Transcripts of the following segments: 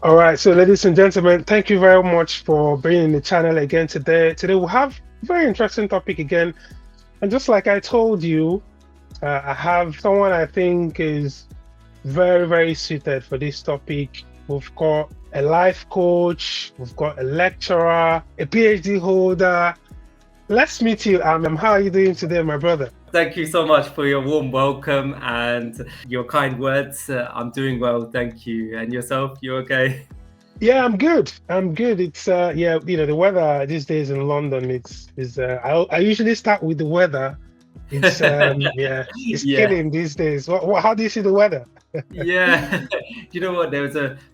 All right, so ladies and gentlemen, thank you very much for being in the channel again today. Today we'll have a very interesting topic again, and just like I told you, I have someone I think is very suited for this topic. We've got a life coach, we've got a lecturer, a PhD holder. Let's meet you. How are you doing today, my brother? Thank you so much for your warm welcome and your kind words. I'm doing well, thank you. And yourself, you okay? Yeah, I'm good. I'm good. It's yeah, the weather these days in London, it's is I usually start with the weather. It's yeah, it's Yeah, killing these days. How do you see the weather? yeah. You know what?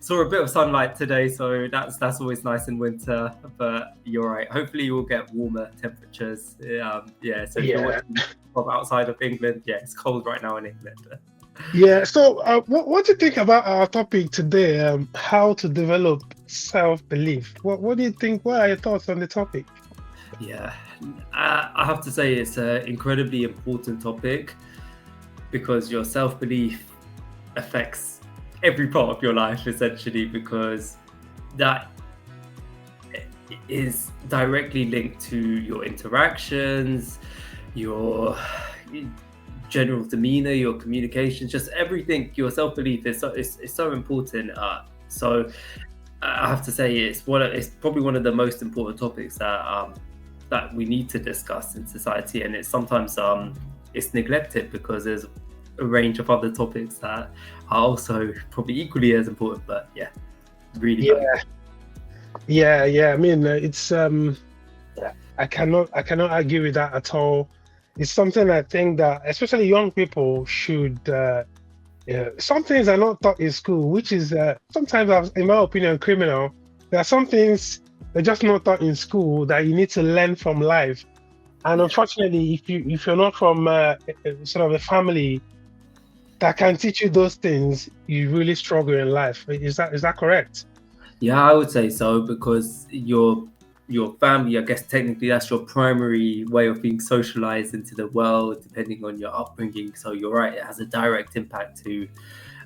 Saw a bit of sunlight today, so that's always nice in winter. But you're right. Hopefully, you will get warmer temperatures. Yeah. So if you're Yeah. watching from outside of England, yeah, it's cold right now in England. Yeah. So what do you think about our topic today? How to develop self-belief. What do you think? What are your thoughts on the topic? Yeah, I have to say it's an incredibly important topic because your self belief affects every part of your life essentially because that is directly linked to your interactions, your general demeanor, your communications, just everything. Your self belief is so important. So I have to say it's probably one of the most important topics that we need to discuss in society, and it's sometimes it's neglected because there's a range of other topics that are also probably equally as important. But yeah, really valuable. Yeah. Yeah. I mean, it's I cannot argue with that at all. It's something I think that especially young people should. Yeah, some things are not taught in school, which is sometimes, in my opinion, criminal. There are some things they're just not taught in school that you need to learn from life. And Yeah. unfortunately, if you're not from sort of a family that can teach you those things, you really struggle in life. Is that correct? Yeah, I would say so because your family, I guess technically that's your primary way of being socialized into the world, depending on your upbringing. So you're right, it has a direct impact to.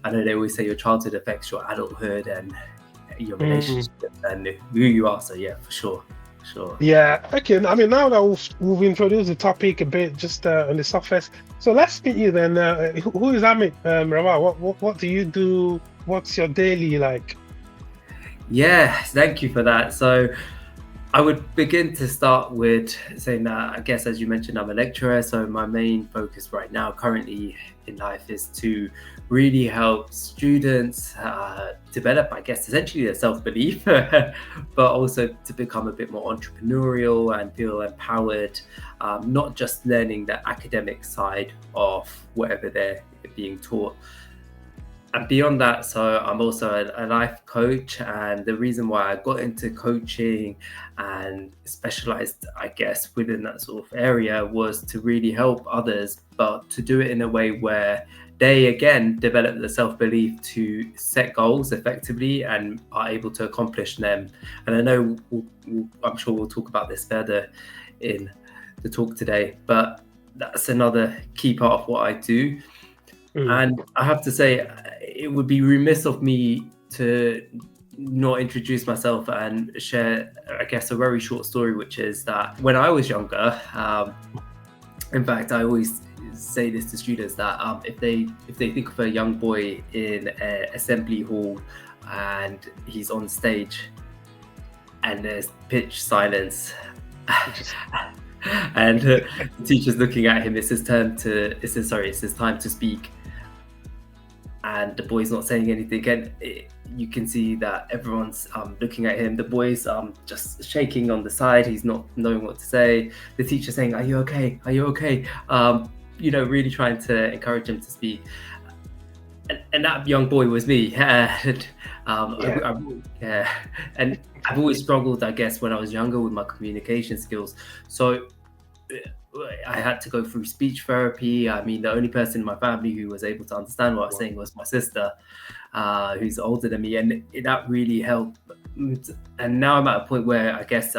I know they always say your childhood affects your adulthood and your Mm. relationship and who you are. So yeah, for sure, for sure. Yeah. Okay. I mean, now that we've introduced the topic a bit, just on the surface. So let's meet you then. Who is Amit Rawal? What do you do? What's your daily like? Yeah, thank you for that. So I would begin to start with saying that I guess, as you mentioned, I'm a lecturer. So my main focus right now, currently in life, is to really help students develop, I guess, essentially their self belief, but also to become a bit more entrepreneurial and feel empowered, not just learning the academic side of whatever they're being taught, and beyond that, so I'm also a life coach, and the reason why I got into coaching and specialized, I guess, within that sort of area was to really help others, but to do it in a way where they again develop the self-belief to set goals effectively and are able to accomplish them. And I know I'm sure we'll talk about this further in the talk today, but that's another key part of what I do. Mm. And I have to say, it would be remiss of me to not introduce myself and share, I guess, a very short story, which is that when I was younger, in fact, I always say this to students that if they think of a young boy in an assembly hall and he's on stage and there's pitch silence and the teacher's looking at him, it's his time to speak, and the boy's not saying anything, and you can see that everyone's looking at him. The boy's just shaking on the side, he's not knowing what to say. The teacher saying, are you okay, are you okay? Really trying to encourage him to speak, and that young boy was me. And, Yeah. yeah, and I've always struggled, I guess, when I was younger with my communication skills. So I had to go through speech therapy. I mean, the only person in my family who was able to understand what I was saying was my sister, who's older than me, and that really helped. And now I'm at a point where I guess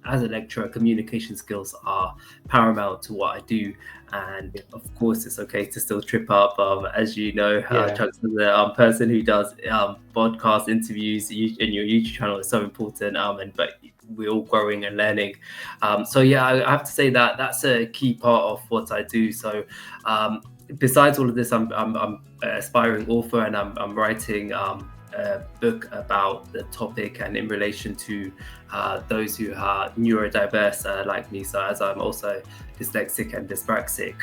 as a lecturer, communication skills are paramount to what I do. And of course, it's okay to still trip up. As you know, Yeah. Chuck's the person who does podcast interviews, and your YouTube channel is so important. But we're all growing and learning. So yeah, I have to say that that's a key part of what I do. So besides all of this, I'm an aspiring author, and I'm writing a book about the topic and in relation to those who are neurodiverse like me. So as I'm also dyslexic and dyspraxic,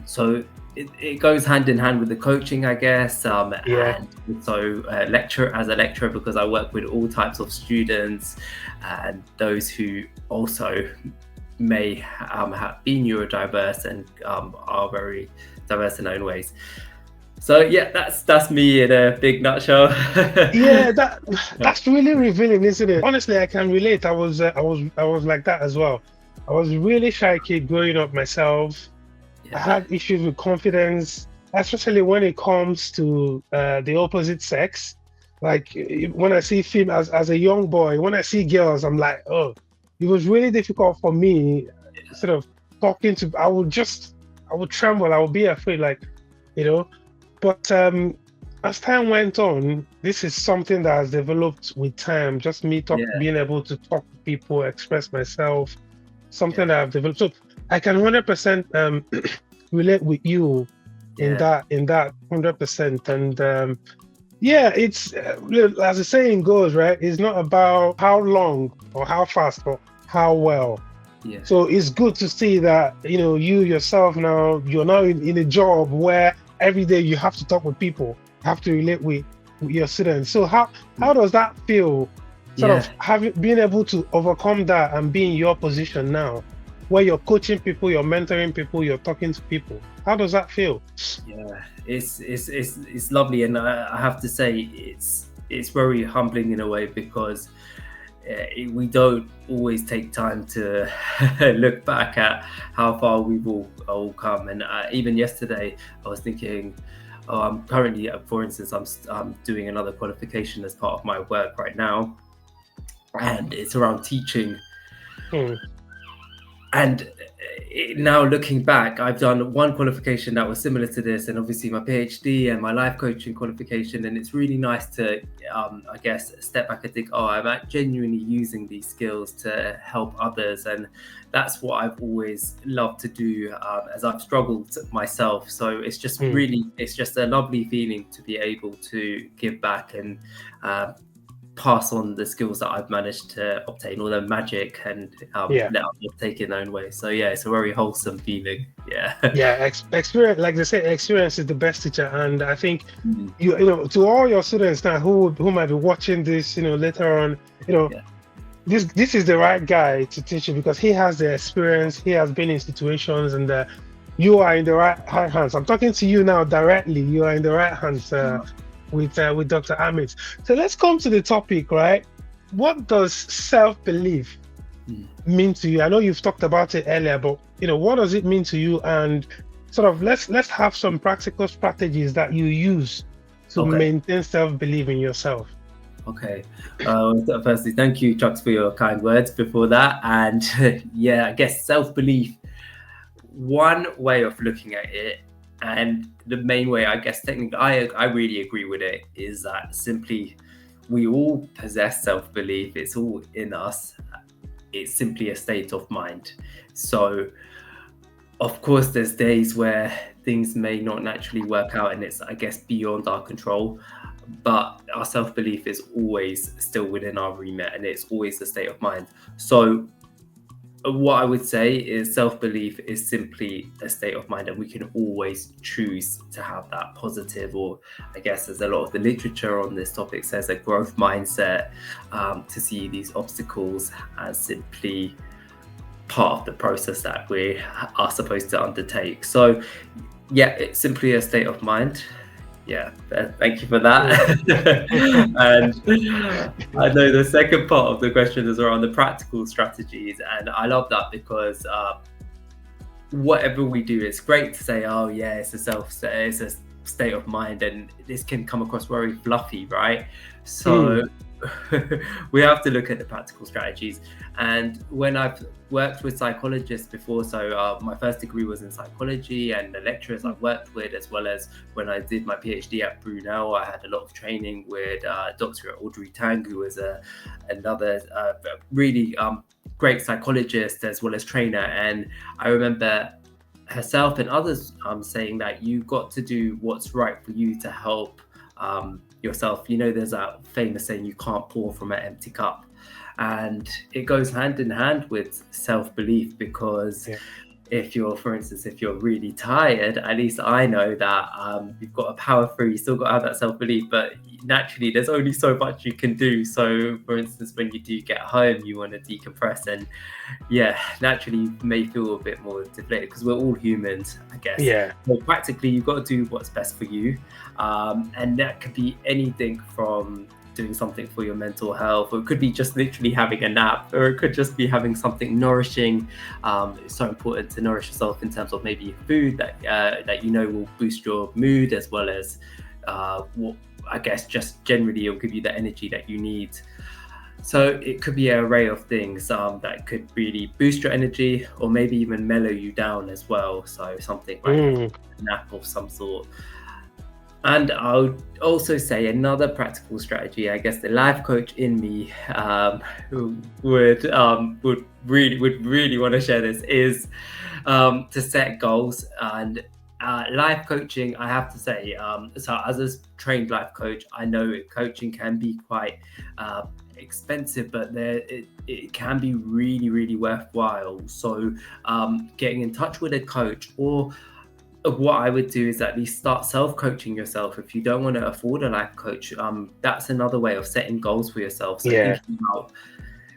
so it goes hand in hand with the coaching, I guess, Yeah. and so as a lecturer, because I work with all types of students and those who also may be neurodiverse and are very diverse in their own ways. So yeah, that's me in a big nutshell. Yeah, that's really revealing, isn't it? Honestly, I can relate. I was like that as well. I was a really shy kid growing up myself. I Yeah, had issues with confidence, especially when it comes to the opposite sex. Like when I see females as a young boy, when I see girls, I'm like, oh, it was really difficult for me. Sort of talking to, I would tremble. I would be afraid, like, you know. But as time went on, this is something that has developed with time. Just me yeah, being able to talk to people, express myself, something yeah, that I've developed. So I can 100% relate with you in yeah, that 100%. And yeah, it's as the saying goes, right? It's not about how long or how fast or how well. yeah, So it's good to see that, you yourself now, you're now in a job where every day you have to talk with people, have to relate with your students. So how does that feel? Sort of yeah. being able to overcome that and be in your position now, where you're coaching people, you're mentoring people, you're talking to people. How does that feel? Yeah, it's lovely, and I have to say it's very humbling in a way, because we don't always take time to look back at how far we've all come. And even yesterday, I was thinking, oh, I'm currently, for instance, I'm doing another qualification as part of my work right now, and it's around teaching. Hmm. And now looking back, I've done one qualification that was similar to this, and obviously my PhD and my life coaching qualification. And it's really nice to, I guess, step back and think, oh, I'm genuinely using these skills to help others. And that's what I've always loved to do, as I've struggled myself. So it's just Hmm. really, it's just a lovely feeling to be able to give back and pass on the skills that I've managed to obtain, all the magic, and Yeah. let others take in their own way. So yeah, it's a very wholesome feeling. Yeah. Yeah, experience, like they say, experience is the best teacher. And I think Mm, to all your students now who might be watching this, later on, yeah. this is the right guy to teach you, because he has the experience, he has been in situations, and you are in the right hands. I'm talking to you now directly. You are in the right hands with Dr. Amit. So let's come to the topic, right? What does self-belief Mm. mean to you? I know you've talked about it earlier, but what does it mean to you? And sort of let's have some practical strategies that you use to Okay. maintain self-belief in yourself. Okay. Firstly, thank you, Chucks, for your kind words before that. And yeah, I guess self-belief, one way of looking at it, and the main way, I guess, technically, I really agree with it, is that simply we all possess self-belief. It's all in us. It's simply a state of mind. So of course there's days where things may not naturally work out, and it's, I guess, beyond our control, but our self-belief is always still within our remit, and it's always a state of mind. So what I would say is self-belief is simply a state of mind, and we can always choose to have that positive, or I guess there's a lot of the literature on this topic says a growth mindset, to see these obstacles as simply part of the process that we are supposed to undertake. So yeah, it's simply a state of mind. Yeah, thank you for that. And I know the second part of the question is around the practical strategies, and I love that, because whatever we do, it's great to say, oh yeah, it's a state of mind, and this can come across very fluffy, right? So we have to look at the practical strategies. And when I've worked with psychologists before, so my first degree was in psychology, and the lecturers I've worked with, as well as when I did my PhD at Brunel, I had a lot of training with Dr. Audrey Tang, who was another really great psychologist as well as trainer. And I remember herself and others saying that you got to do what's right for you to help yourself. There's that famous saying, you can't pour from an empty cup. And it goes hand in hand with self-belief, because if you're, for instance, if you're really tired, at least I know that you've got to power through, you still got to have that self-belief, but naturally there's only so much you can do. So for instance, when you do get home, you want to decompress, and naturally you may feel a bit more deflated, because we're all humans, I guess. So practically you've got to do what's best for you, and that could be anything from doing something for your mental health, or it could be just literally having a nap, or it could just be having something nourishing. It's so important to nourish yourself in terms of maybe food that will boost your mood, as well as what I guess just generally it'll give you the energy that you need. So it could be an array of things that could really boost your energy, or maybe even mellow you down as well. So something like a nap of some sort. And I would also say another practical strategy, I guess the life coach in me would really want to share this, is to set goals. And life coaching, I have to say, so as a trained life coach, I know coaching can be quite expensive, but it can be really, really worthwhile. So getting in touch with a coach, or what I would do is at least start self-coaching yourself. If you don't want to afford a life coach, that's another way of setting goals for yourself. So thinking about,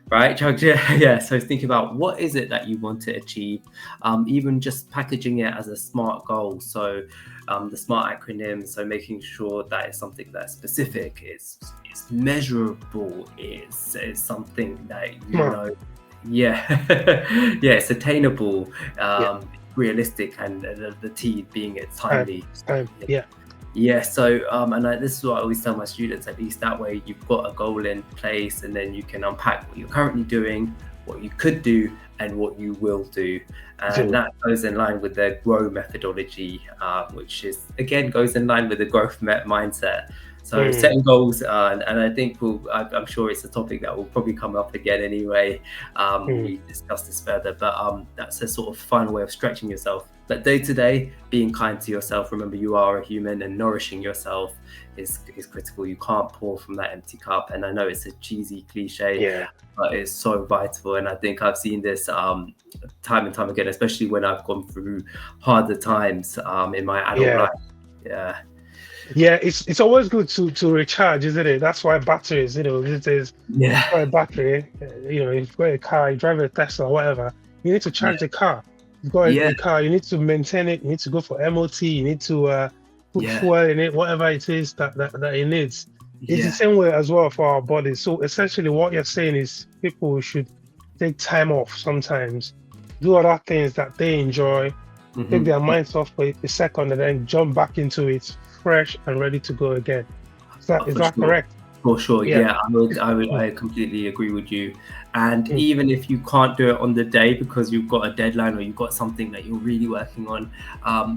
right, Chuck? So thinking about what is it that you want to achieve, even just packaging it as a SMART goal. So the SMART acronym, so making sure that it's something that's specific, it's measurable, it's something that it's attainable, realistic, and the T being it's timely. So this is what I always tell my students, at least that way you've got a goal in place, and then you can unpack what you're currently doing, what you could do, and what you will do. And that goes in line with the GROW methodology, which is again goes in line with the growth mindset. So setting goals, and I think I'm sure it's a topic that will probably come up again anyway. We discuss this further, but that's a sort of fun way of stretching yourself. But day to day, being kind to yourself. Remember, you are a human, and nourishing yourself is critical. You can't pour from that empty cup. And I know it's a cheesy cliche, but it's so vital. And I think I've seen this time and time again, especially when I've gone through harder times in my adult life. It's always good to recharge, isn't it? That's why batteries, it is a battery. If you've got a car, you drive a Tesla or whatever, you need to charge the car. You've got a car, you need to maintain it, you need to go for MOT, you need to put fuel in it, whatever it is that it needs. It's the same way as well for our bodies. So essentially what you're saying is people should take time off sometimes, do other things that they enjoy, take their minds off for a second, and then jump back into it fresh and ready to go again. Is that correct? For sure, I completely agree with you. And even if you can't do it on the day because you've got a deadline, or you've got something that you're really working on,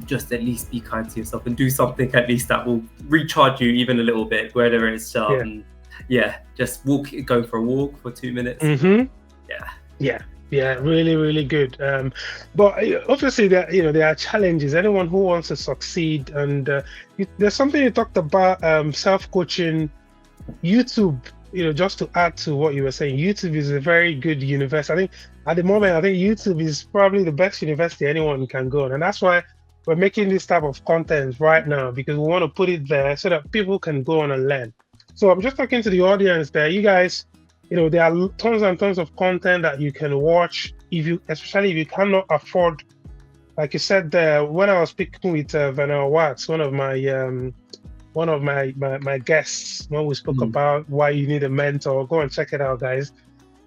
just at least be kind to yourself and do something at least that will recharge you even a little bit, whether it's just go for a walk for 2 minutes. Really, really good. But obviously, there are challenges. Anyone who wants to succeed, and there's something you talked about, self-coaching, YouTube. Just to add to what you were saying, YouTube is a very good university. I think at the moment, YouTube is probably the best university anyone can go on, and that's why we're making this type of content right now, because we want to put it there so that people can go on and learn. So I'm just talking to the audience there. You guys, there are tons and tons of content that you can watch, especially if you cannot afford, like you said there, when I was speaking with Vanessa Watts, one of my guests, when we spoke about why you need a mentor. Go and check it out, guys,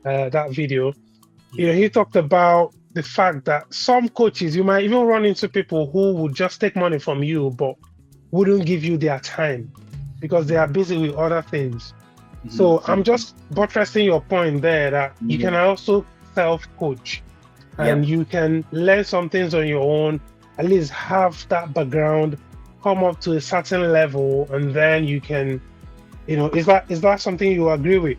that video. He talked about the fact that some coaches, you might even run into people who would just take money from you but wouldn't give you their time because they are busy with other things. So I'm Mhm. just buttressing your point there that you can Yeah. also self-coach and Yep. you can learn some things on your own, at least have that background, come up to a certain level, and then you can, is that something you agree with?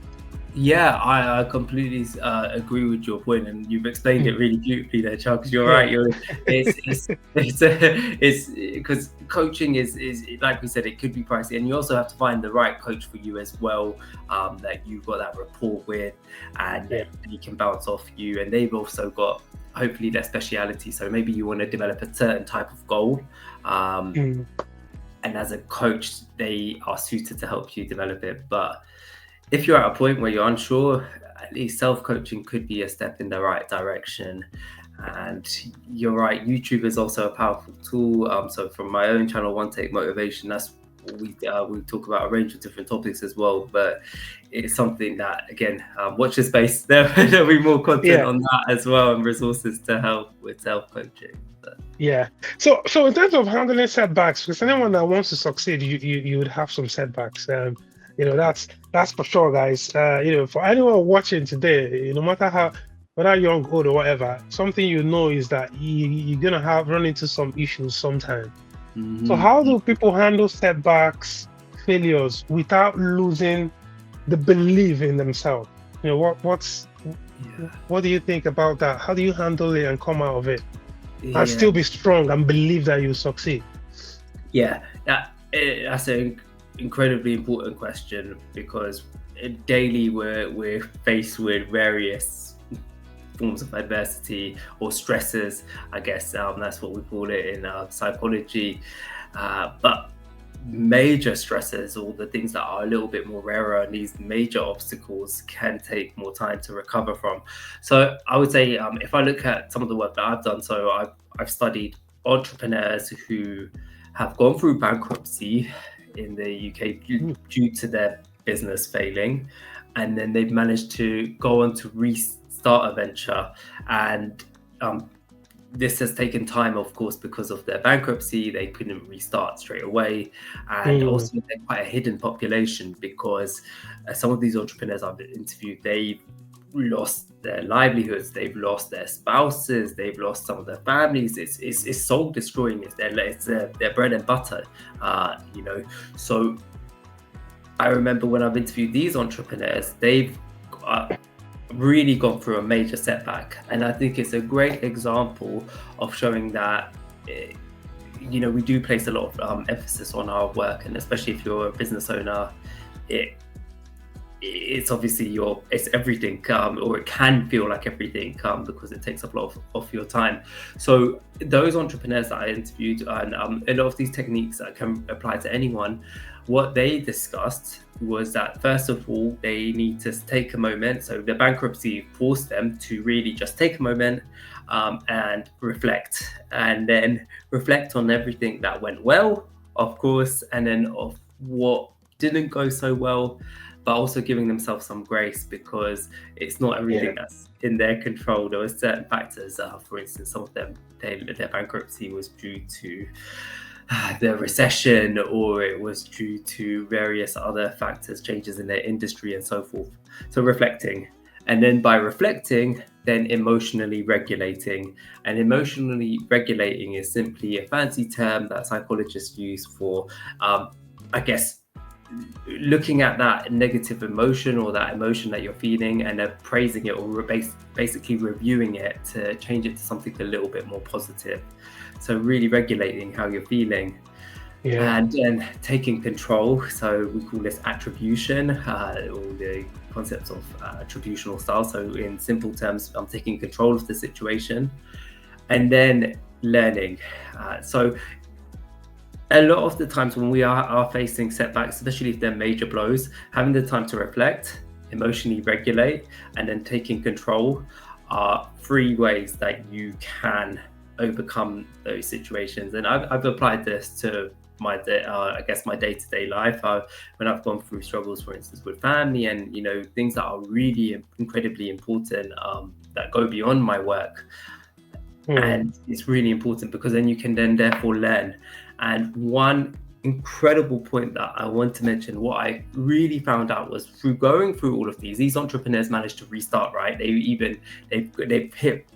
Yeah, I completely agree with your point, and you've explained it Mm, really beautifully there, Charles. Because you're right. yeah. It's because coaching is like we said, it could be pricey, and you also have to find the right coach for you as well. That you've got that rapport with, and Yeah. that they can bounce off you, and they've also got hopefully their speciality. So maybe you want to develop a certain type of goal. Um, Mm, and as a coach, they are suited to help you develop it. But if you're at a point where you're unsure, at least self-coaching could be a step in the right direction. And you're right, YouTube is also a powerful tool. So from my own channel, One Take Motivation, that's we talk about a range of different topics as well. But it's something that, again, watch the space. There'll be more content yeah. on that as well, and resources to help with self-coaching. But Yeah. So in terms of handling setbacks, because anyone that wants to succeed, you would have some setbacks. That's for sure, guys. For anyone watching today, no matter how whether young, old, or whatever, something is that you're gonna have run into some issues sometime. So how mhm. do people handle setbacks, failures without losing the belief in themselves? Yeah, What do you think about that? How do you handle it and come out of it and yeah. still be strong and believe that you succeed? Yeah, that's an incredibly important question because daily we're faced with various forms of adversity or stresses. I guess that's what we call it in psychology. But major stresses or the things that are a little bit more rarer and these major obstacles can take more time to recover from. So I would say if I look at some of the work that I've done, so I've studied entrepreneurs who have gone through bankruptcy in the UK Mm, due to their business failing, and then they've managed to go on to restart a venture. And um, this has taken time, of course, because of their bankruptcy. They couldn't restart straight away. And mm, also, they're quite a hidden population because some of these entrepreneurs I've interviewed, they've lost their livelihoods, they've lost their spouses, they've lost some of their families. It's soul destroying. It's their bread and butter, you know. So I remember when I've interviewed these entrepreneurs, they've uh, really gone through a major setback. And I think it's a great example of showing that, eh, we do place a lot of emphasis on our work. And especially if you're a business owner, it, it's obviously it's everything, or it can feel like everything, because it takes up a lot of your time. So those entrepreneurs that I interviewed, and a lot of these techniques that can apply to anyone, what they discussed was that first of all they need to take a moment. So the bankruptcy forced them to really just take a moment, and reflect, and then reflect on everything that went well, of course, and then of what didn't go so well, but also giving themselves some grace because it's not yeah. everything that's in their control. There were certain factors, for instance, some of them, their bankruptcy was due to the recession, or it was due to various other factors, changes in their industry, and so forth. So reflecting. And then by reflecting, then emotionally regulating. And emotionally regulating is simply a fancy term that psychologists use for, I guess, looking at that negative emotion or that emotion that you're feeling and appraising it, or basically reviewing it to change it to something a little bit more positive. So really regulating how you're feeling, Yeah. and then taking control. So we call this attribution, or the concepts of attributional style. So in simple terms, I'm taking control of the situation, and then learning. So a lot of the times when we are facing setbacks, especially if they're major blows, having the time to reflect, emotionally regulate, and then taking control are three ways that you can overcome those situations. And I've applied this to I guess my day-to-day life. When I've gone through struggles, for instance, with family, and things that are really incredibly important, that go beyond my work, Mm, and it's really important because then you can then therefore learn. And one incredible point that I want to mention. What I really found out was through going through all of these entrepreneurs managed to restart, right? They've hit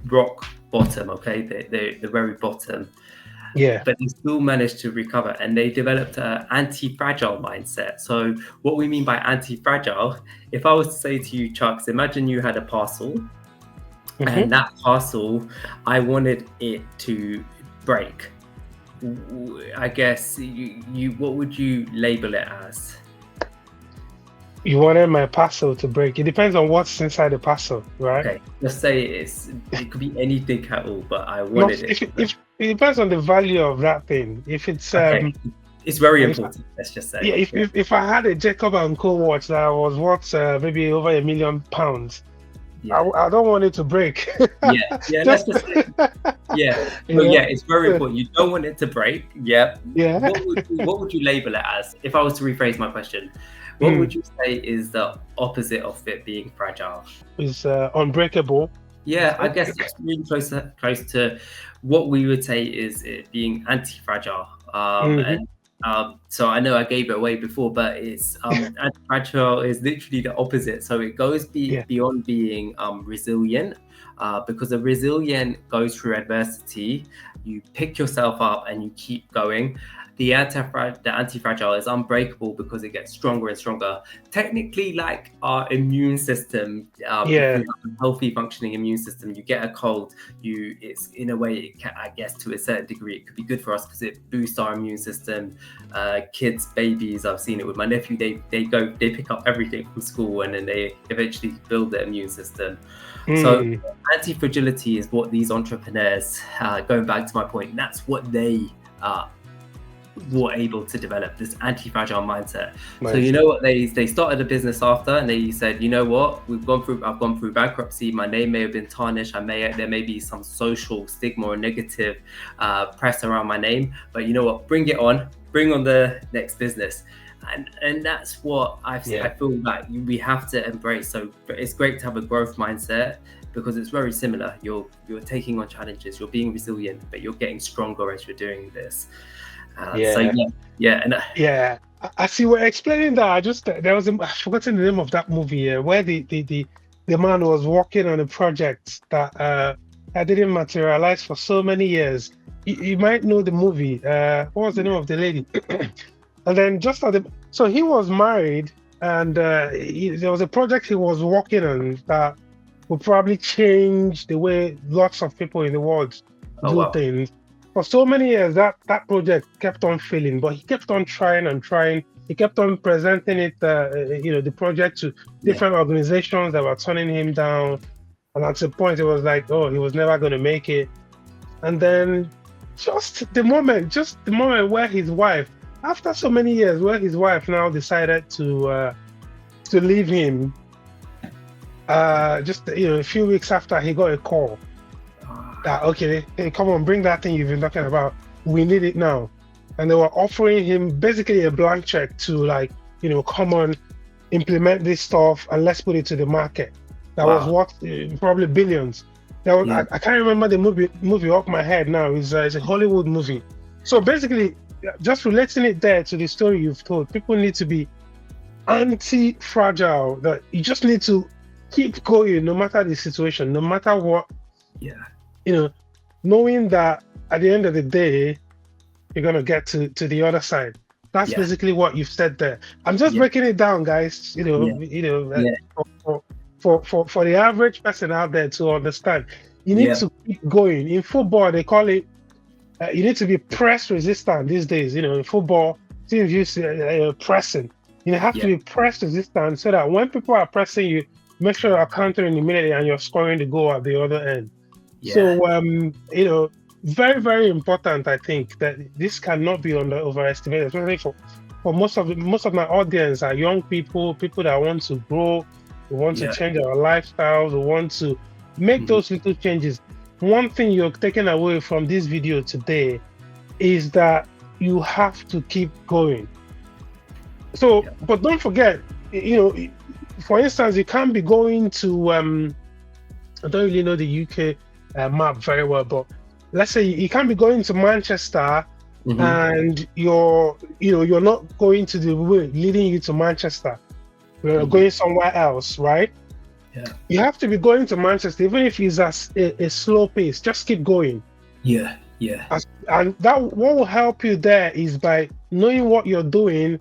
rock bottom, okay? The very bottom. Yeah. But they still managed to recover, and they developed an anti-fragile mindset. So what we mean by anti-fragile, if I was to say to you, Chucks, imagine you had a parcel, and that parcel, I wanted it to break. I guess you what would you label it as? You wanted my parcel to break. It depends on what's inside the parcel, right? Okay, let's say it could be anything at all, but I wanted it. If it depends on the value of that thing. If it's okay. It's very important. Let's just say. Yeah, if I had a Jacob and Co watch that was worth maybe over £1 million, I don't want it to break. Let's just say, it's very important. You don't want it to break. Yeah. What would you label it as? If I was to rephrase my question, what would you say is the opposite of it being fragile? Is unbreakable. Yeah, I guess it's really close to what we would say is it being anti-fragile. So I know I gave it away before, but it's anti-fragile is literally the opposite. So it goes beyond being resilient, because a resilient goes through adversity. You pick yourself up and you keep going. The anti-fragile is unbreakable because it gets stronger and stronger. Technically, like our immune system, if you have a healthy functioning immune system, you get a cold, it's in a way, it can, I guess to a certain degree, it could be good for us because it boosts our immune system. Kids, babies, I've seen it with my nephew, they pick up everything from school and then they eventually build their immune system. So anti-fragility is what these entrepreneurs, going back to my point, that's what they were able to develop, this anti-fragile mindset. Nice. So you know what, they started a business after, and they said, you know what, I've gone through bankruptcy, my name may have been tarnished, there may be some social stigma or negative press around my name, but you know what, bring on the next business. And that's what I feel like we have to embrace. So it's great to have a growth mindset because it's very similar. You're taking on challenges, you're being resilient, but you're getting stronger as you're doing this. I see. We're explaining that. I've forgotten the name of that movie where the man was working on a project that didn't materialize for so many years. You might know the movie. What was the name of the lady? And then so he was married, and there was a project he was working on that would probably change the way lots of people in the world do things. For so many years, that project kept on failing, but he kept on trying and trying. He kept on presenting it, the project to different organizations that were turning him down. And at a point, it was like, oh, he was never going to make it. And then just the moment where his wife, after so many years, where his wife now decided to leave him, a few weeks after, he got a call. Okay, hey, come on, bring that thing you've been talking about. We need it now. And they were offering him basically a blank check to come on, implement this stuff and let's put it to the market. That was worth probably billions. I can't remember the movie off my head now. It's a Hollywood movie. So basically, just relating it there to the story you've told, people need to be anti-fragile. That you just need to keep going no matter the situation, no matter what. Knowing that at the end of the day, you're going to get to the other side. That's basically what you've said there. I'm just breaking it down, guys, for the average person out there to understand. You need to keep going. In football, they call it, you need to be press resistant these days. In football, teams use pressing. You have to be press resistant so that when people are pressing you, make sure you're countering immediately and you're scoring the goal at the other end. So, very, very important, I think, that this cannot be overestimated, especially for most of my audience are young people that want to grow, who want to change our lifestyles, who want to make those little changes. One thing you're taking away from this video today is that you have to keep going. So, but don't forget, for instance, you can't be going to, I don't really know the UK map very well, but let's say you can't be going to Manchester and you're not going to the way leading you to Manchester. You're going somewhere else, right? Yeah. You have to be going to Manchester, even if it's a slow pace. Just keep going. Yeah. And that what will help you there is by knowing what you're doing,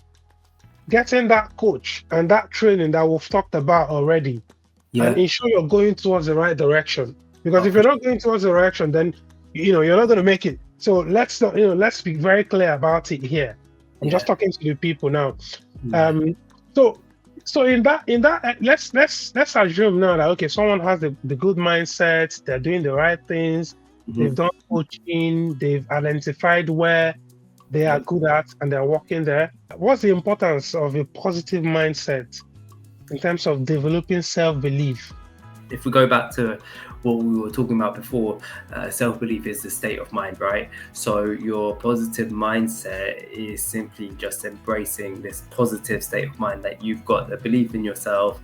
getting that coach and that training that we've talked about already, and ensure you're going towards the right direction. Because if you're not going towards the direction, then you're not going to make it. So let's not, let's be very clear about it here. I'm just talking to the people now. So in that, let's assume now that okay, someone has the good mindset, they're doing the right things, they've done coaching, they've identified where they are good at, and they're working there. What's the importance of a positive mindset in terms of developing self-belief? If we go back to what we were talking about before, self-belief is the state of mind, right? So your positive mindset is simply just embracing this positive state of mind that you've got the belief in yourself,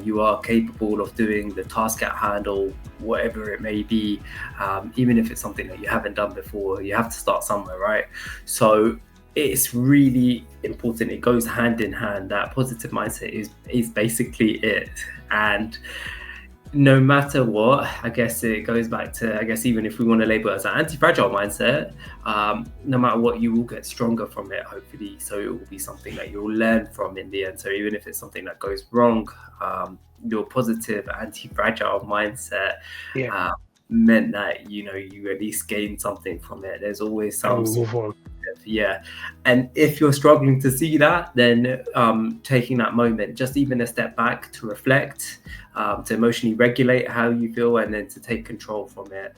you are capable of doing the task at hand or whatever it may be, even if it's something that you haven't done before. You have to start somewhere, right? So it's really important. It goes hand in hand. That positive mindset is basically it. And no matter what, I guess it goes back to, even if we want to label it as an anti-fragile mindset, no matter what, you will get stronger from it, hopefully. So it will be something that you'll learn from in the end. So even if it's something that goes wrong, your positive anti-fragile mindset meant that, you at least gained something from it. There's always some move on. Yeah. And if you're struggling to see that, then taking that moment, just even a step back to reflect, to emotionally regulate how you feel, and then to take control from it,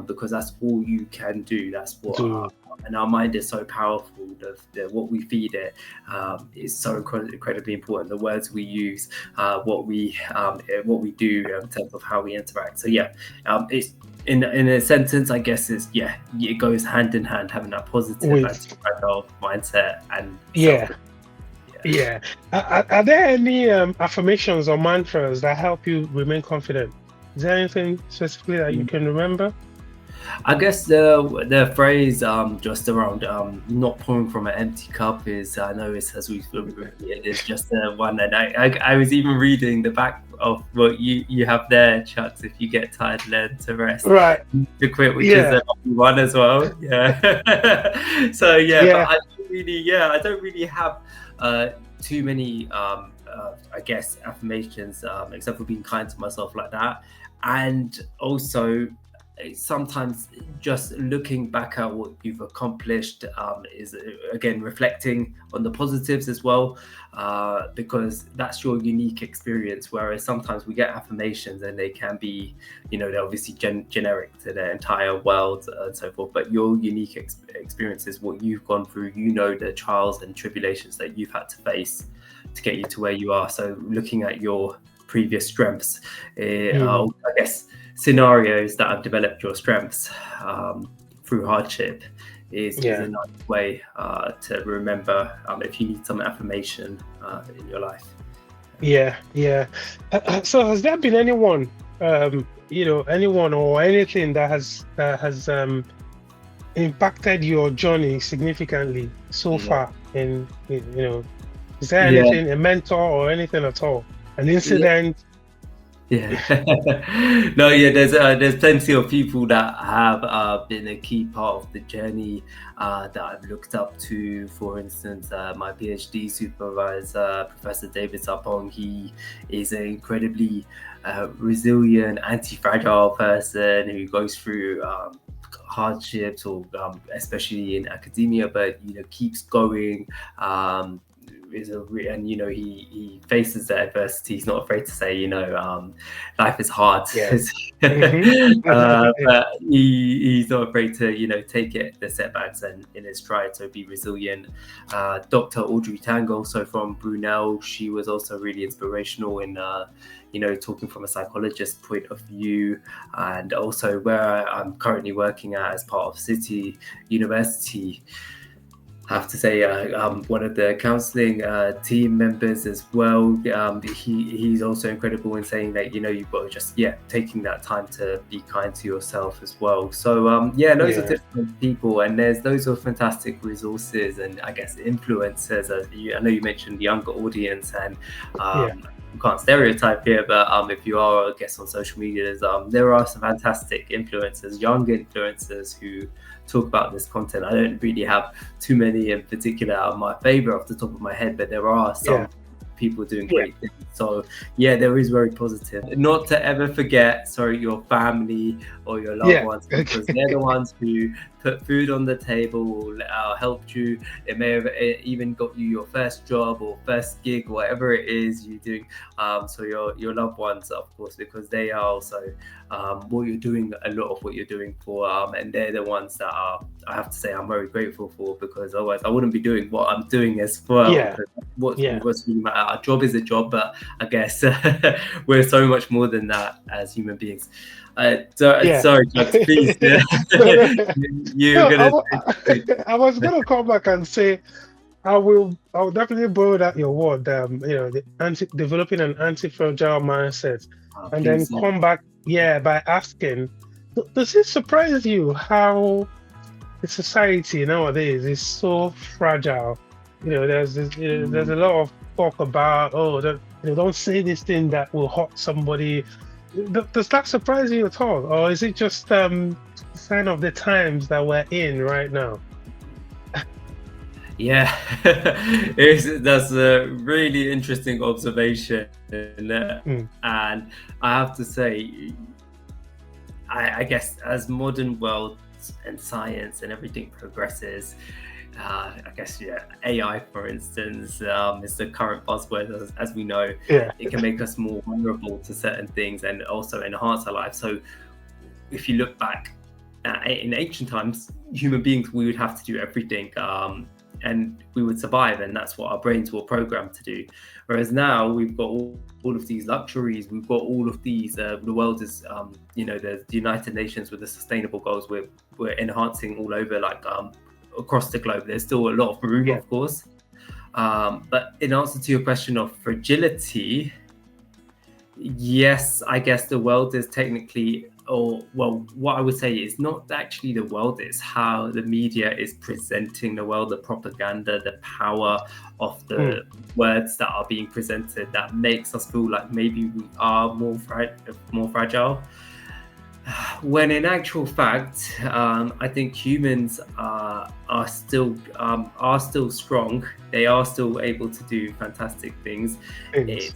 because that's all you can do. That's what and our mind is so powerful. What we feed it is so incredibly important. The words we use, what we do in terms of how we interact. So it's in a sentence, I guess, is it goes hand in hand, having that positive anti-fragile mindset and Are there any affirmations or mantras that help you remain confident? Is there anything specifically that you can remember? I guess the phrase just around not pouring from an empty cup is, I know it's as we it is just one, and I was even reading the back of what you have there, Chucks. If you get tired, learn to rest. Right. To quit, which is one as well. Yeah. So but I don't really have too many I guess affirmations, except for being kind to myself like that. And also sometimes just looking back at what you've accomplished is again reflecting on the positives as well, because that's your unique experience, whereas sometimes we get affirmations and they can be, they're obviously generic to the entire world and so forth, but your unique experience is what you've gone through, the trials and tribulations that you've had to face to get you to where you are. So looking at your previous strengths, I guess scenarios that have developed your strengths through hardship is a nice way to remember if you need some affirmation in your life. So has there been anyone anyone or anything that has impacted your journey significantly so far? In is there anything, a mentor or anything at all, an incident? There's plenty of people that have been a key part of the journey that I've looked up to. For instance, my PhD supervisor, Professor David Sapong, he is an incredibly resilient, anti-fragile person who goes through hardships, or especially in academia, but keeps going. He faces the adversity. He's not afraid to say, life is hard. But he's not afraid to, take the setbacks and in his stride, so be resilient. Dr. Audrey Tang, also from Brunel, she was also really inspirational in, talking from a psychologist's point of view, and also where I'm currently working at as part of City University. I have to say, one of the counselling team members as well. He's also incredible in saying that you've got to just taking that time to be kind to yourself as well. So loads of Yeah, different people, and there's loads of fantastic resources and I guess influencers. I know you mentioned the younger audience, and yeah, you can't stereotype here, but if you are, I guess, on social media, there are some fantastic influencers, young influencers who talk about this content. I don't really have too many in particular on my favor off the top of my head, but there are yeah, some people doing yeah, great things. So there is very positive. Not to ever forget, your family or your loved yeah. ones, because they're the ones who put food on the table, helped you. It may have even got you your first job or first gig, whatever it is you're doing. So your loved ones, of course, because they are also what you're doing, a lot of what you're doing for, and they're the ones that I have to say I'm very grateful for, because otherwise I wouldn't be doing what I'm doing as well. Yeah, Because yeah, what's really matter. Our job is a job, but I guess we're so much more than that as human beings. yeah. Sorry, Jax, please. No, no, You're no, gonna say I was gonna come back and say I will definitely borrow that your word, the developing an anti-fragile mindset, and then please. Yeah. come back, yeah, by asking, does it surprise you how the society nowadays is so fragile? There's a lot of talk about, oh, don't say this thing that will hurt somebody. Does that surprise you at all, or is it just a sign of the times that we're in right now? Yeah, that's a really interesting observation, Mm, and I have to say, I guess as modern world and science and everything progresses, I guess AI, for instance, is the current buzzword, as we know. yeah, It can make us more vulnerable to certain things and also enhance our life. So if you look back in ancient times, human beings, we would have to do everything, and we would survive, and that's what our brains were programmed to do. Whereas now we've got all of these luxuries, we've got all of these. The world is, the United Nations with the sustainable goals. We're enhancing all over, like across the globe. There's still a lot of room, yeah. of course. But in answer to your question of fragility, yes, I guess the world is technically, or well, what I would say is not actually the world, it's how the media is presenting the world, the propaganda, the power of Mm, the words that are being presented that makes us feel like maybe we are more fragile. When in actual fact, I think humans are still strong. They are still able to do fantastic things. things.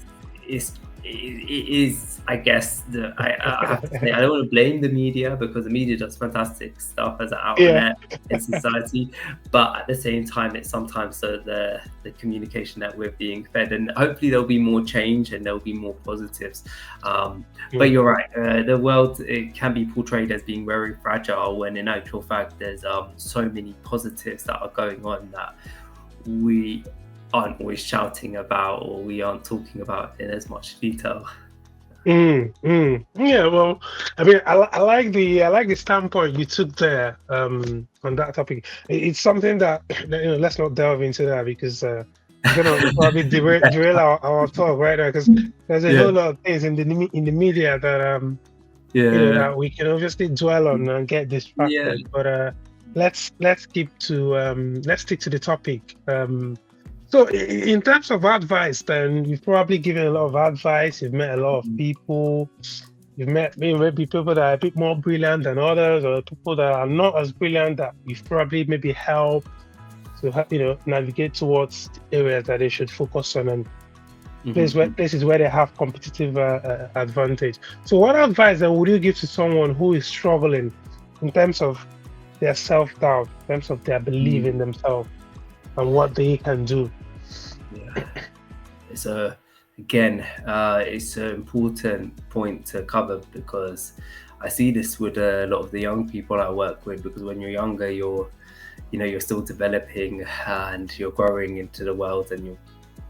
It is, I guess, I have to say, I don't want to blame the media, because the media does fantastic stuff as an Yeah. outlet in society, but at the same time, it's sometimes the communication that we're being fed, and hopefully there'll be more change and there'll be more positives. But Mm, you're right, the world, it can be portrayed as being very fragile, when in actual fact there's so many positives that are going on that we aren't always shouting about, or we aren't talking about in as much detail. Yeah, well, I mean, I like the standpoint you took there on that topic. It's something that let's not delve into that, because it's gonna probably derail our talk right now, because there's a Yeah, whole lot of things in the media that yeah, that we can obviously dwell on and get yeah. distracted. But let's stick to the topic. So in terms of advice, then you've probably given a lot of advice. You've met a lot of people. You've met maybe people that are a bit more brilliant than others, or people that are not as brilliant, that you've probably maybe helped to navigate towards areas that they should focus on, and Mhm. places where they have competitive advantage. So what advice then would you give to someone who is struggling in terms of their self-doubt, in terms of their belief in Mm, themselves and what they can do? yeah. It's a Again, it's an important point to cover, because I see this with a lot of the young people I work with. Because when you're younger, you're still developing and you're growing into the world, and you're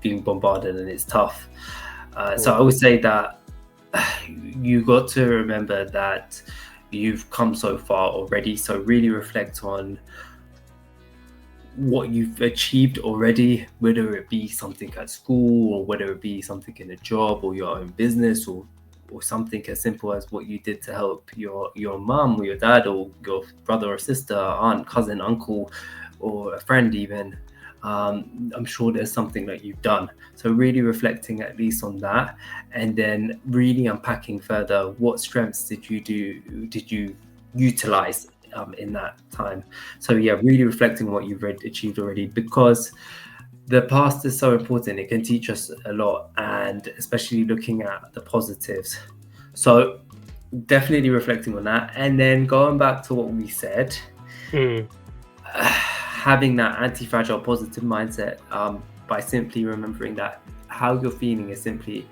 being bombarded, and it's tough. So Mm, I would say that you got to remember that you've come so far already. So really reflect on what you've achieved already, whether it be something at school or whether it be something in a job or your own business, or something as simple as what you did to help your mum or your dad or your brother or sister, aunt, cousin, uncle, or a friend even. I'm sure there's something that you've done. So really reflecting at least on that, and then really unpacking further what strengths did you utilize in that time. So yeah, really reflecting on what you've achieved already, because the past is so important. It can teach us a lot, and especially looking at the positives. So definitely reflecting on that, and then going back to what we said, having that anti-fragile positive mindset, by simply remembering that how you're feeling is simply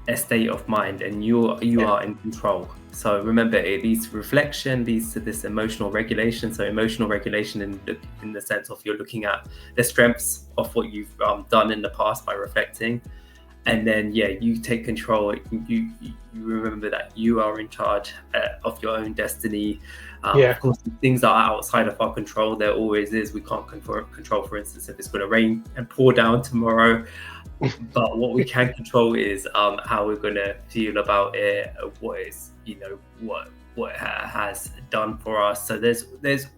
a state of mind, and you are in control. So remember, it leads to reflection, leads to this emotional regulation. So emotional regulation in the sense of you're looking at the strengths of what you've done in the past by reflecting, and then you take control. You remember that you are in charge of your own destiny. Of course, things that are outside of our control, there always is. We can't control, for instance, if it's going to rain and pour down tomorrow. But what we can control is how we're going to feel about it, what is, what it has done for us. So there's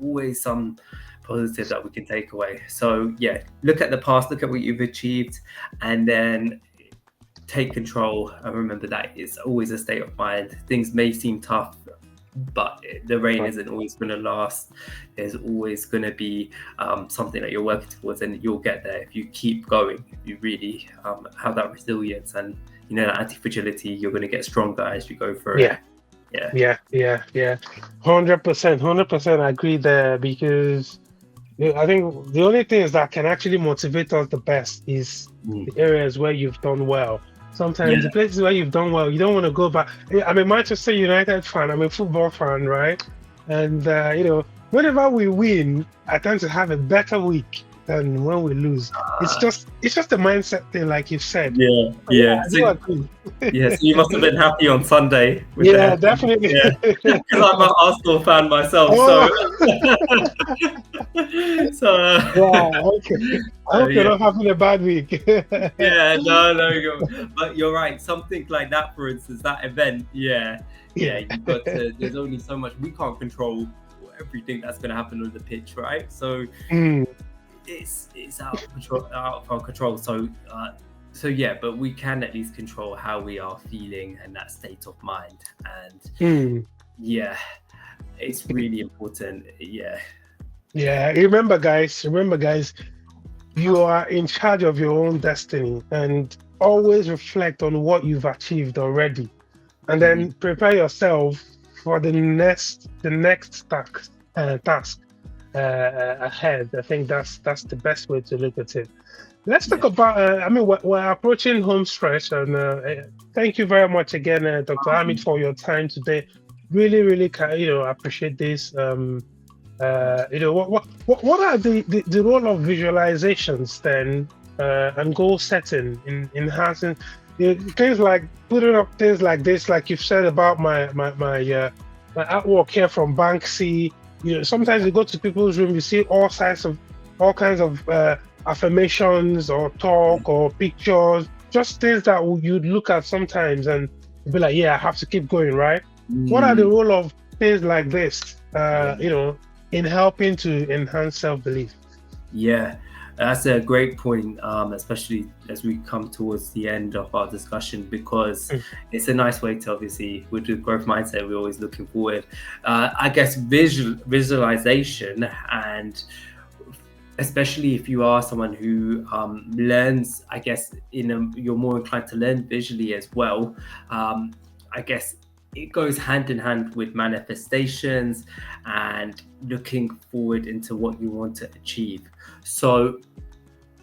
always some positive that we can take away. So look at the past, look at what you've achieved, and then take control. And remember that it's always a state of mind. Things may seem tough, but the rain isn't always going to last. There's always going to be something that you're working towards, and you'll get there if you keep going. If you really have that resilience and that anti-fragility, you're going to get stronger as you go through it. 100% I agree there, because I think the only things that can actually motivate us the best is the areas where you've done well. Sometimes the places where you've done well, you don't want to go back. I'm a Manchester United fan. I'm a football fan, right? And whenever we win, I tend to have a better week than when we lose. It's just a mindset thing, like you said. So you must have been happy on Sunday. Definitely. Because I'm an Arsenal fan myself. Okay. I hope you're not having a bad week. No. But you're right. Something like that, for instance, that event. You've got to, there's only so much. We can't control everything that's going to happen on the pitch, right? So it's out of our control. So but we can at least control how we are feeling and that state of mind. And it's really important. Remember guys, you are in charge of your own destiny, and always reflect on what you've achieved already, and then prepare yourself for the next task ahead. I think that's the best way to look at it. Let's talk about we're approaching home stretch, and thank you very much again, Dr. Amit, for your time today. Really appreciate this. What are the role of visualizations then, and goal setting in enhancing things like putting up things like this, like you've said about my artwork here from Banksy. Sometimes you go to people's room, you see all kinds of affirmations or talk or pictures, just things that you'd look at sometimes and be like, I have to keep going, right? What are the role of things like this, in helping to enhance self-belief? That's a great point, especially as we come towards the end of our discussion, because it's a nice way to, obviously, with the growth mindset, we're always looking forward. I guess visualization, and especially if you are someone who learns, I guess, you're more inclined to learn visually as well. I guess it goes hand in hand with manifestations and looking forward into what you want to achieve. So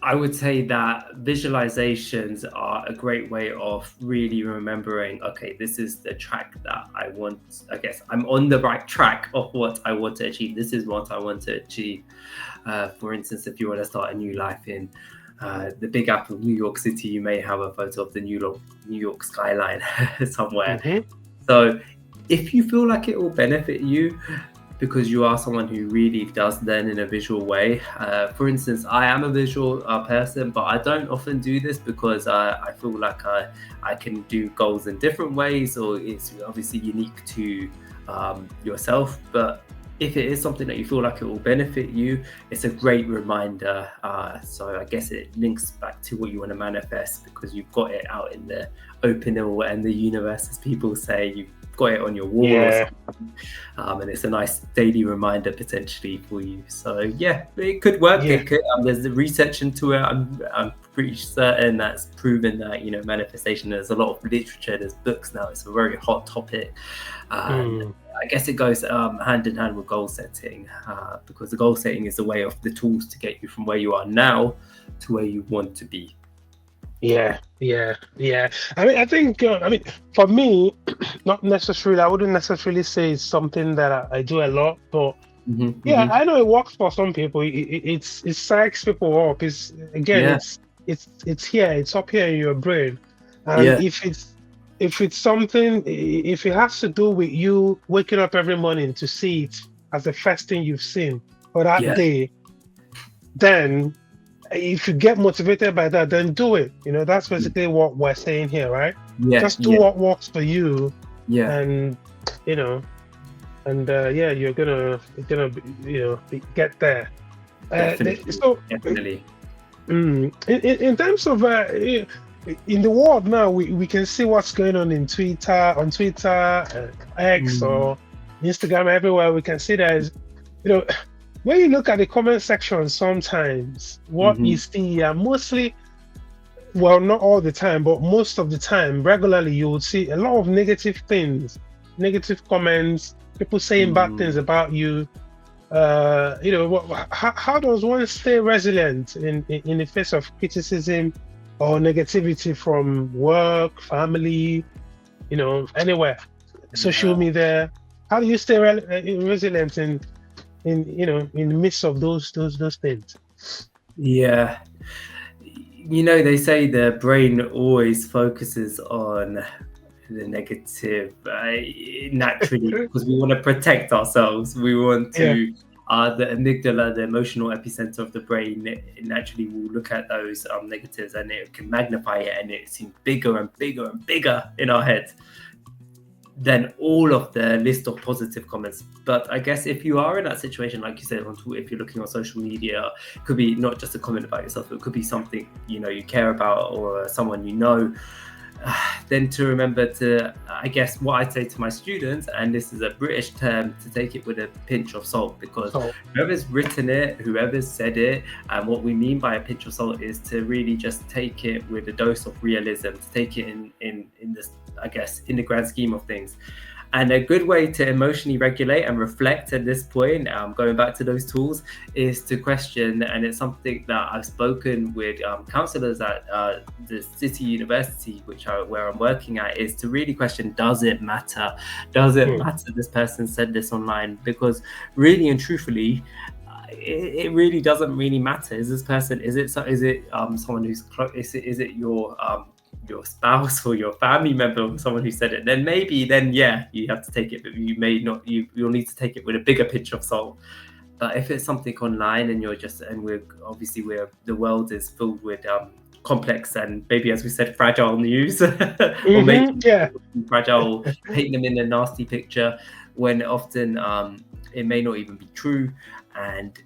I would say that visualizations are a great way of really remembering, okay, this is the track that I want. I guess I'm on the right track of what I want to achieve. This is what I want to achieve. For instance, if you want to start a new life in the Big Apple, New York City, you may have a photo of the New York skyline somewhere. So if you feel like it will benefit you, because you are someone who really does learn in a visual way. For instance, I am a visual person, but I don't often do this because I feel like I can do goals in different ways, or it's obviously unique to yourself. But if it is something that you feel like it will benefit you, it's a great reminder. So I guess it links back to what you want to manifest, because you've got it out in the open and the universe, as people say. You've got it on your wall or something. And it's a nice daily reminder potentially for you. So yeah, it could work. It could, there's the research into it. I'm pretty certain that's proven that, manifestation, there's a lot of literature, there's books now, it's a very hot topic. I guess it goes hand in hand with goal setting, because the goal setting is a way of the tools to get you from where you are now to where you want to be. Yeah. I think, for me, not necessarily, I wouldn't necessarily say it's something that I do a lot, but I know it works for some people. It psychs people up. It's here, it's up here in your brain. And if it's something, if it has to do with you waking up every morning to see it as the first thing you've seen for that day, then if you get motivated by that, then do it. That's basically what we're saying here, right? Just do what works for you. And you're gonna get there. Definitely. In terms of in the world now, we can see what's going on in Twitter, X or Instagram, everywhere. We can see that when you look at the comment section, sometimes what you see mostly, well, not all the time, but most of the time, regularly, you would see a lot of negative things, negative comments, people saying bad things about you. How does one stay resilient in the face of criticism or negativity from work, family, anywhere, social media? How do you stay resilient in the midst of those things? Yeah, they say the brain always focuses on the negative naturally, because we want to protect ourselves. We want to the amygdala, the emotional epicenter of the brain, it naturally will look at those negatives, and it can magnify it, and it seems bigger and bigger and bigger in our head than all of the list of positive comments. But I guess if you are in that situation, like you said, if you're looking on social media, it could be not just a comment about yourself, but it could be something you care about, or someone then to remember to, I guess what I say to my students, and this is a British term, to take it with a pinch of salt, because whoever's written it, whoever's said it, and what we mean by a pinch of salt is to really just take it with a dose of realism, to take it in this, I guess, in the grand scheme of things. And a good way to emotionally regulate and reflect at this point, going back to those tools, is to question, and it's something that I've spoken with counselors at the City University, where I'm working at, is to really question, does it matter? Does it matter this person said this online? Because really and truthfully, it really doesn't really matter. Is this person, is it someone who's close? Is it your spouse or your family member or someone who said it? Then maybe you have to take it, but you may not. You'll need to take it with a bigger pinch of salt. But if it's something online, and the world is filled with complex and maybe, as we said, fragile news, or maybe fragile, paint them in a nasty picture, when often it may not even be true. And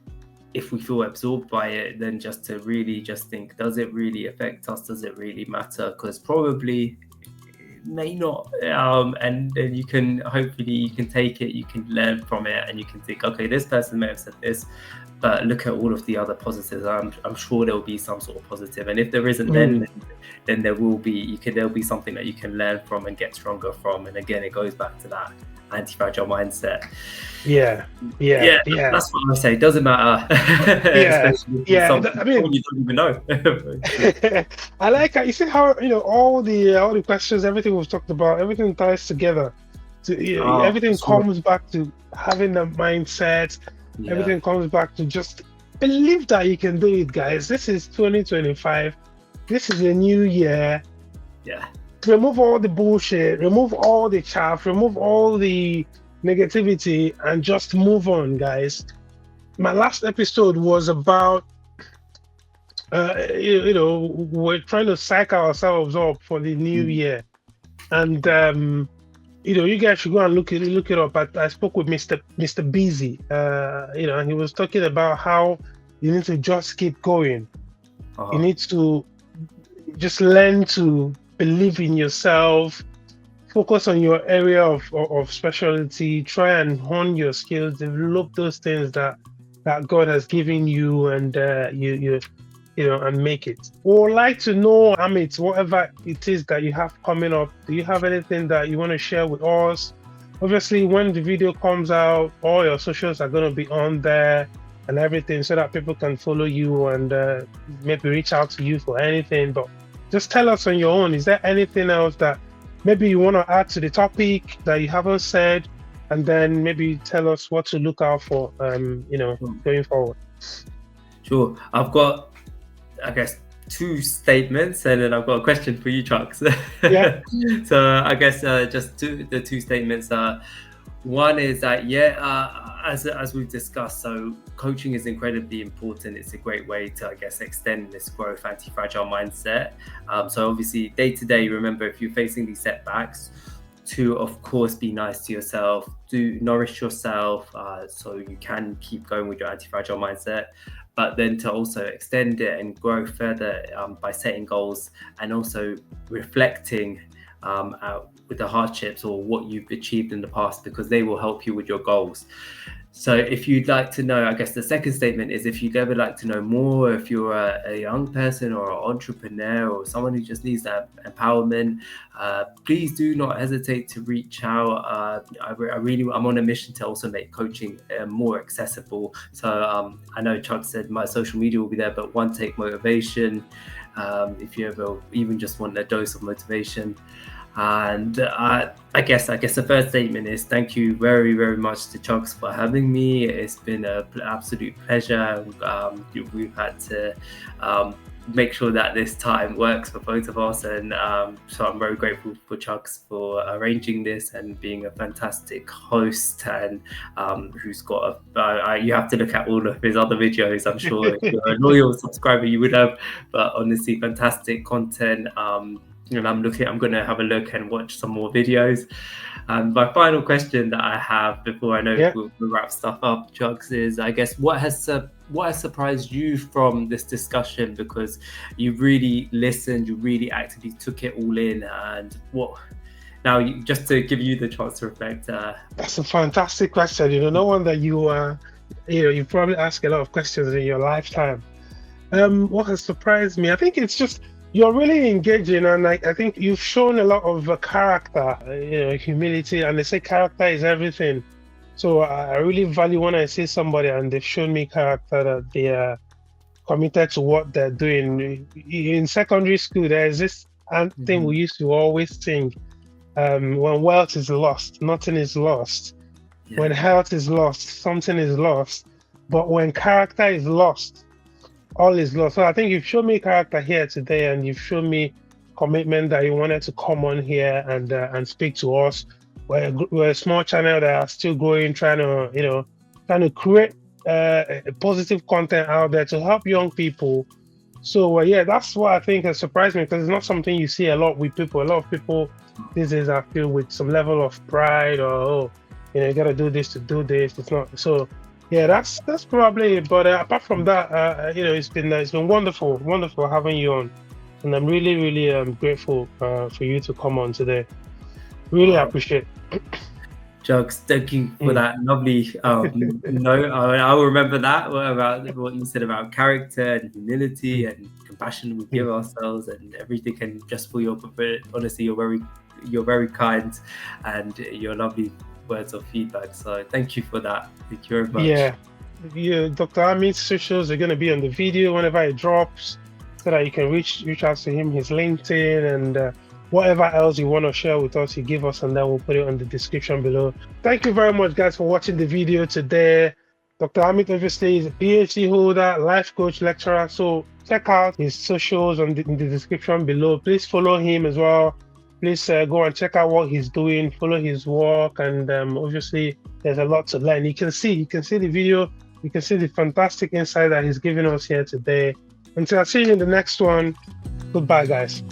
if we feel absorbed by it, then just to really just think, does it really affect us? Does it really matter? Because probably it may not. And then you can take it, you can learn from it, and you can think, okay, this person may have said this, but look at all of the other positives. I'm sure there will be some sort of positive. And if there isn't, then there'll be something that you can learn from and get stronger from. And again, it goes back to that anti-fragile mindset. That's what I say. It doesn't matter. I mean, you don't even know. I like how you see how all the questions, everything we've talked about, everything ties together. Everything comes back to having the mindset. Everything comes back to just believe that you can do it, guys. This is 2025. This is a new year. Remove all the bullshit, remove all the chaff, remove all the negativity and just move on, guys. My last episode was about we're trying to psych ourselves up for the new Mm. year, and you guys should go and look it up. I spoke with Mr. Busy, and he was talking about how you need to just keep going. You Uh-huh. need to just learn to believe in yourself, focus on your area of specialty, try and hone your skills, develop those things that God has given you, and and make it. Or like to know, Amit, whatever it is that you have coming up, do you have anything that you want to share with us? Obviously, when the video comes out, all your socials are going to be on there and everything, so that people can follow you and maybe reach out to you for anything. But just tell us on your own, is there anything else that maybe you want to add to the topic that you haven't said? And then maybe tell us what to look out for, going forward. Sure. I've got, I guess, two statements, and then I've got a question for you, Chucks. Yeah. So I guess just the two statements are, one is that, as we've discussed, so coaching is incredibly important. It's a great way to, I guess, extend this growth anti-fragile mindset. So obviously, day to day, remember, if you're facing these setbacks, to, of course, be nice to yourself, to nourish yourself, so you can keep going with your anti-fragile mindset, but then to also extend it and grow further by setting goals and also reflecting with the hardships or what you've achieved in the past, because they will help you with your goals. So if you'd like to know, I guess the second statement is, if you'd ever like to know more, if you're a young person or an entrepreneur or someone who just needs that empowerment, please do not hesitate to reach out. I'm on a mission to also make coaching more accessible. So I know Chuck said my social media will be there, but One Take Motivation, if you ever even just want a dose of motivation. And I guess the first statement is, thank you very, very much to Chucks for having me. It's been an absolute pleasure. We've had to make sure that this time works for both of us, and so I'm very grateful for Chucks for arranging this and being a fantastic host, and who's got you have to look at all of his other videos. I'm sure if you're a loyal subscriber you would have, but honestly, fantastic content. And I'm going to have a look and watch some more videos. My final question that I have before I know we'll wrap stuff up, Chucks, is, I guess, what has surprised you from this discussion? Because you really listened, you really actively took it all in, and just to give you the chance to reflect. That's a fantastic question. No wonder you probably ask a lot of questions in your lifetime. What has surprised me? I think it's just, you're really engaging, and I think you've shown a lot of character, humility, and they say character is everything. So I really value when I see somebody and they've shown me character, that they are committed to what they're doing. In secondary school, there's this thing we used to always sing, when wealth is lost, nothing is lost. Yeah. When health is lost, something is lost. But when character is lost, all is lost. So I think you've shown me character here today, and you've shown me commitment that you wanted to come on here and speak to us. We're a small channel that are still growing, trying to create positive content out there to help young people. So that's what I think has surprised me, because it's not something you see a lot with people. A lot of people these days are filled with some level of pride, or you got to do this to do this. It's not so. Yeah, that's probably it. But apart from that, it's been wonderful having you on, and I'm really, really grateful for you to come on today. Really appreciate it. Chucks, thank you for that lovely note. I will remember that, about what you said about character and humility and compassion we give ourselves and everything. And just for your, honestly, you're very kind, and your lovely words of feedback. So thank you for that. Thank you very much. Yeah, Dr. Amit's socials are going to be on the video whenever it drops, so that you can reach out to him, his LinkedIn, and whatever else you want to share with us, you give us, and then we'll put it on the description below. Thank you very much, guys, for watching the video today. Dr. Amit obviously is a PhD holder, life coach, lecturer. So check out his socials in the description below. Please follow him as well. Please go and check out what he's doing, follow his work, and obviously there's a lot to learn. You can see the video, you can see the fantastic insight that he's giving us here today. Until I see you in the next one, goodbye, guys.